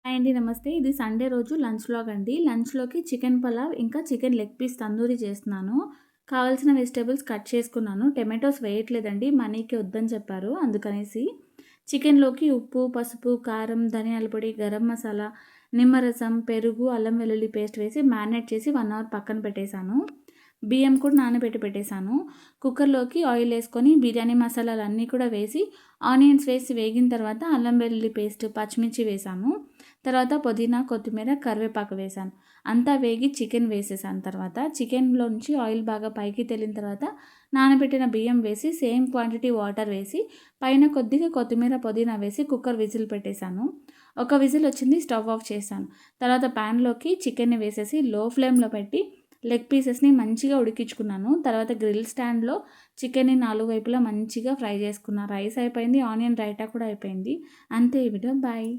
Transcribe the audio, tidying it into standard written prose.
Hi అండి. నమస్తే. ఇది సండే రోజు లంచ్ వ్లాగ్ అండి. లంచ్‌లోకి చికెన్ పలావ్ ఇంకా చికెన్ లెగ్ పీస్ తందూరి చేస్తున్నాను. కావాల్సిన వెజిటబుల్స్ కట్ చేసుకున్నాను. టొమాటోస్ వేయట్లేదండి. మనీకి వద్దని చెప్పారు అందుకనేసి. చికెన్‌లోకి ఉప్పు, పసుపు, కారం, ధనియాల పొడి, గరం మసాలా, నిమ్మరసం, పెరుగు, అల్లం వెల్లుల్లి పేస్ట్ వేసి మ్యారినేట్ చేసి 1 అవర్ పక్కన పెట్టేశాను. బియ్యం కూడా నానబెట్టి పెట్టేశాను. కుక్కర్‌లోకి ఆయిల్ ఏసుకొని బిర్యానీ మసాలాలన్నీ కూడా వేసి, ఆనియన్స్ వేసి వేగిన తర్వాత అల్లం వెల్లుల్లి పేస్ట్, పచ్చిమిర్చి వేశాను. తర్వాత పుదీనా, కొత్తిమీర, కరివేపాకు వేశాను. అంతా వేగి చికెన్ వేసేసాను తర్వాత. చికెన్‌లోంచి ఆయిల్ బాగా పైకి తేలిన తర్వాత నానబెట్టిన బియ్యం వేసి, సేమ్ క్వాంటిటీ వాటర్ వేసి, పైన కొద్దిగా కొత్తిమీర, పుదీనా వేసి కుక్కర్ విజిల్ పెట్టేశాను. ఒక విజిల్ వచ్చింది. స్టవ్ ఆఫ్ చేశాను. తర్వాత ప్యాన్‌లోకి చికెన్‌ని వేసేసి లో ఫ్లేమ్‌లో పెట్టి లెగ్ పీసెస్‌ని మంచిగా ఉడికించుకున్నాను. తర్వాత గ్రిల్ స్టాండ్‌లో చికెన్‌ని 4 వైపులా మంచిగా ఫ్రై చేసుకున్నా. రైస్ అయిపోయింది. ఆనియన్ రైతా కూడా అయిపోయింది. అంతే ఈ వీడియో. బాయ్.